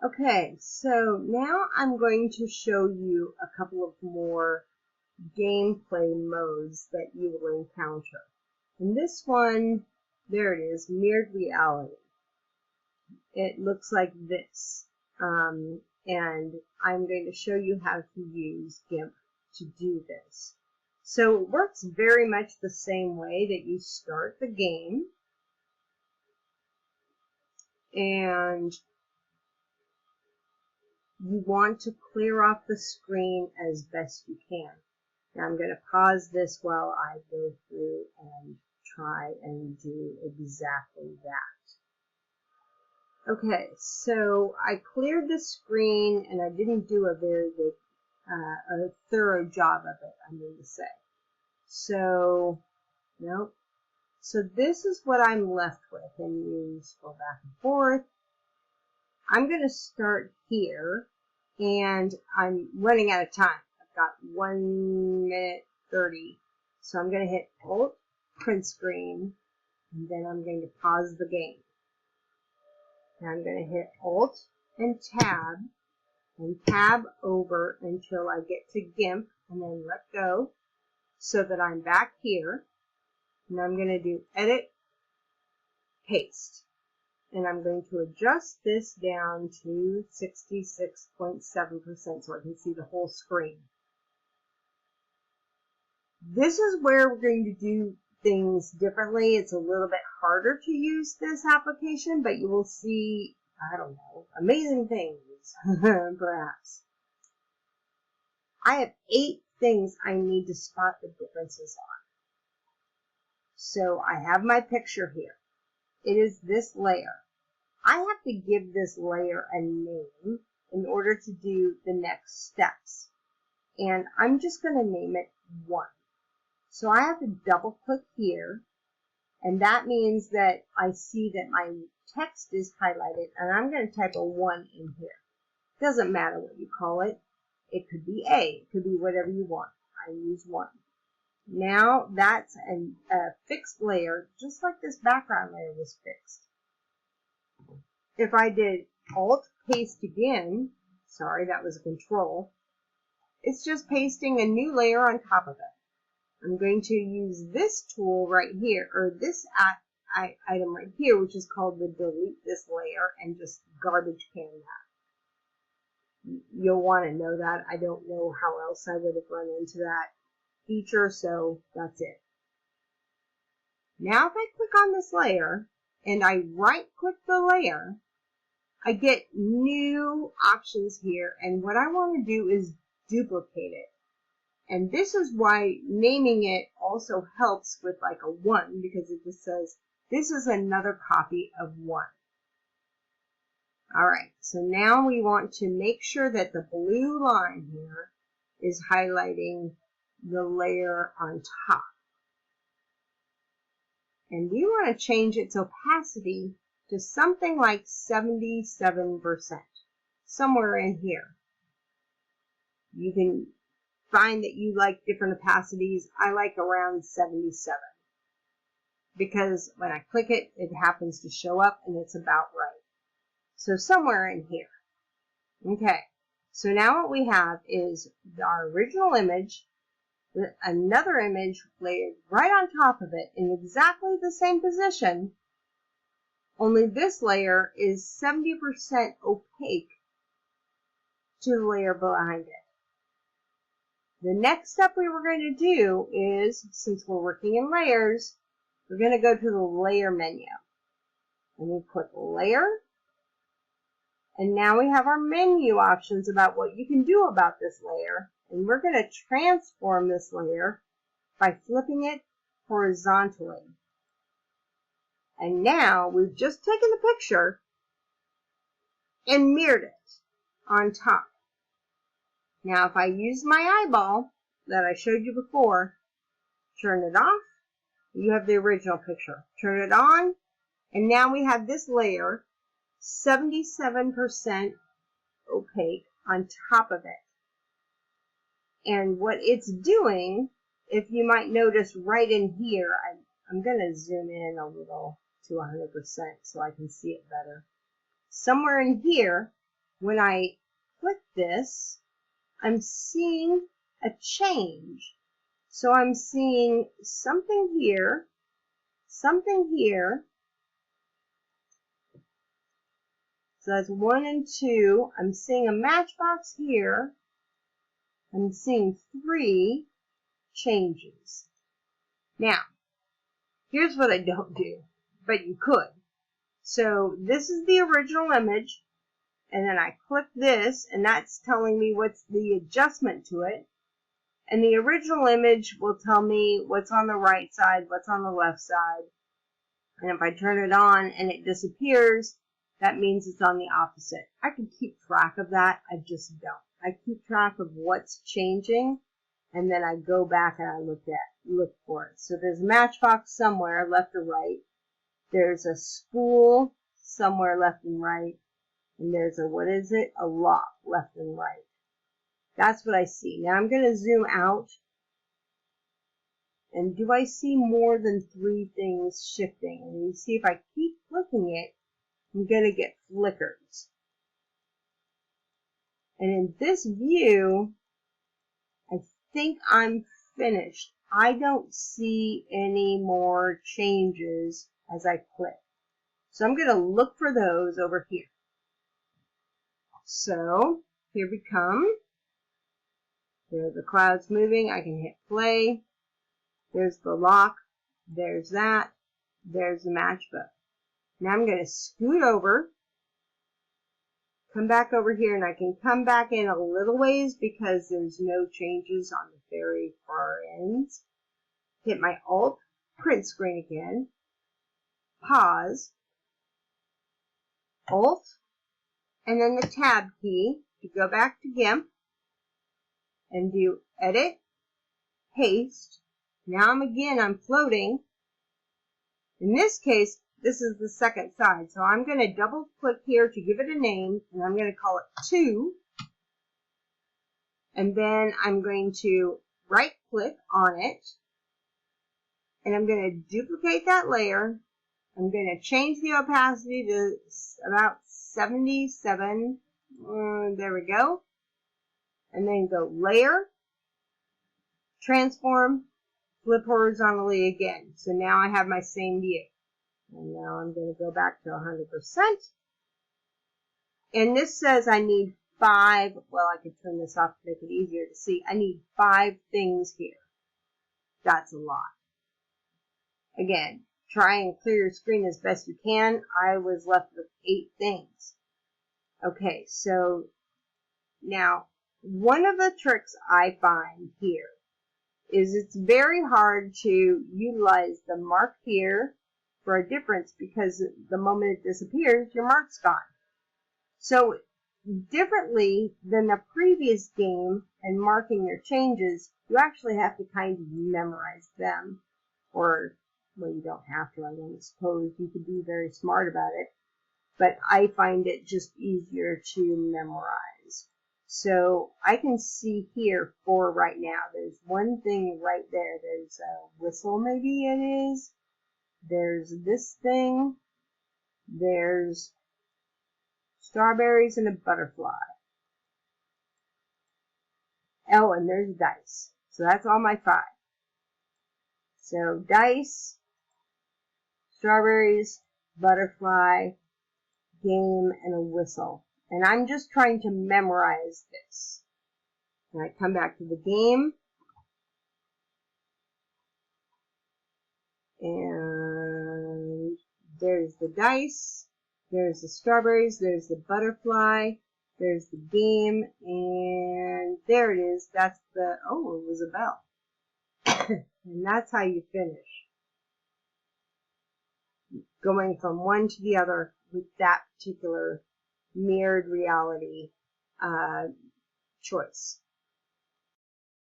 Okay, so now I'm going to show you a couple of more gameplay modes that you will encounter. And this one, there it is, mirrored reality. It looks like this. And I'm going to show you how to use GIMP to do this. So it works very much the same way that you start the game. And you want to clear off the screen as best you can. Now I'm going to pause this while I go through and try and do exactly that. Okay, so I cleared the screen and I didn't do a very good, a thorough job of it, I'm going to say. So, nope. So this is what I'm left with, and you scroll back and forth. I'm going to start here, and I'm running out of time. I've got 1 minute 30. So I'm going to hit Alt, print screen, and then I'm going to pause the game. Now I'm going to hit Alt and tab over until I get to GIMP, and then let go so that I'm back here. And I'm going to do Edit, Paste. And I'm going to adjust this down to 66.7% so I can see the whole screen. This is where we're going to do things differently. It's a little bit harder to use this application, but you will see, I don't know, amazing things, perhaps. I have 8 things I need to spot the differences on. So I have my picture here. It is this layer. I have to give this layer a name in order to do the next steps. And I'm just going to name it 1. So I have to double click here, and that means that I see that my text is highlighted, and I'm going to type a 1 in here. Doesn't matter what you call it. It could be A. It could be whatever you want. I use 1. Now that's a fixed layer, just like this background layer was fixed. If I did Alt paste again, sorry, that was a control, it's just pasting a new layer on top of it. I'm going to use this tool right here, or this item right here, which is called the delete this layer, and just garbage can that. You'll want to know that. I don't know how else I would have run into that feature, so that's it. Now if I click on this layer and I right click the layer, I get new options here, and what I want to do is duplicate it. And this is why naming it also helps with like a 1, because it just says this is another copy of 1. Alright, so now we want to make sure that the blue line here is highlighting the layer on top. And we want to change its opacity to something like 77%, somewhere in here. You can find that you like different opacities. I like around 77 because when I click it, it happens to show up and it's about right. So somewhere in here. Okay, so now what we have is our original image, another image layered right on top of it in exactly the same position, only this layer is 70% opaque to the layer behind it. The next step we were going to do is, since we're working in layers, we're going to go to the layer menu. And we click layer. And now we have our menu options about what you can do about this layer. And we're going to transform this layer by flipping it horizontally. And now we've just taken the picture and mirrored it on top. Now if I use my eyeball that I showed you before, turn it off, you have the original picture. Turn it on, and now we have this layer 77% opaque on top of it. And what it's doing, if you might notice right in here, I'm going to zoom in a little to 100% so I can see it better. Somewhere in here, when I click this, I'm seeing a change. So I'm seeing something here, something here. So that's 1 and 2. I'm seeing a matchbox here. I'm seeing 3 changes. Now, here's what I don't do, but you could. So this is the original image, and then I click this, and that's telling me what's the adjustment to it. And the original image will tell me what's on the right side, what's on the left side. And if I turn it on and it disappears, that means it's on the opposite. I can keep track of that. I just don't. I keep track of what's changing, and then I go back and I look for it. So there's a matchbox somewhere, left or right. There's a spool somewhere left and right. And there's a, what is it? A lock left and right. That's what I see. Now I'm going to zoom out. And do I see more than 3 things shifting? And you see if I keep clicking it, I'm going to get flickers. And in this view, I think I'm finished. I don't see any more changes as I click. So I'm going to look for those over here. So here we come. There are the clouds moving. I can hit play. There's the lock. There's that. There's the matchbook. Now I'm going to scoot over, come back over here, and I can come back in a little ways because there's no changes on the very far ends. Hit my Alt, print screen again, pause, Alt, and then the Tab key to go back to GIMP and do Edit, Paste. Now I'm floating. In this case, this is the second side. So I'm going to double click here to give it a name, and I'm going to call it 2. And then I'm going to right click on it, and I'm going to duplicate that layer. I'm going to change the opacity to about 77. There we go. And then go Layer, Transform, Flip horizontally again. So now I have my same view. And now I'm going to go back to 100%. And this says I need 5. Well, I could turn this off to make it easier to see. I need 5 things here. That's a lot. Again, try and clear your screen as best you can. I was left with 8 things. Okay, so now one of the tricks I find here is it's very hard to utilize the mark here for a difference because the moment it disappears, your mark's gone. So differently than the previous game and marking your changes, you actually have to kind of memorize them. Or, well, you don't have to, I don't suppose. You could be very smart about it. But I find it just easier to memorize. So I can see here 4 right now. There's one thing right there. There's a whistle, maybe it is. There's this thing. There's strawberries and a butterfly. Oh, and there's dice. So that's all my 5. So dice, strawberries, butterfly, game, and a whistle. And I'm just trying to memorize this. And I come back to the game. And there's the dice. There's the strawberries. There's the butterfly. There's the game. And there it is. That's the, oh, it was a bell. And that's how you finish. Going from one to the other with that particular mirrored reality choice.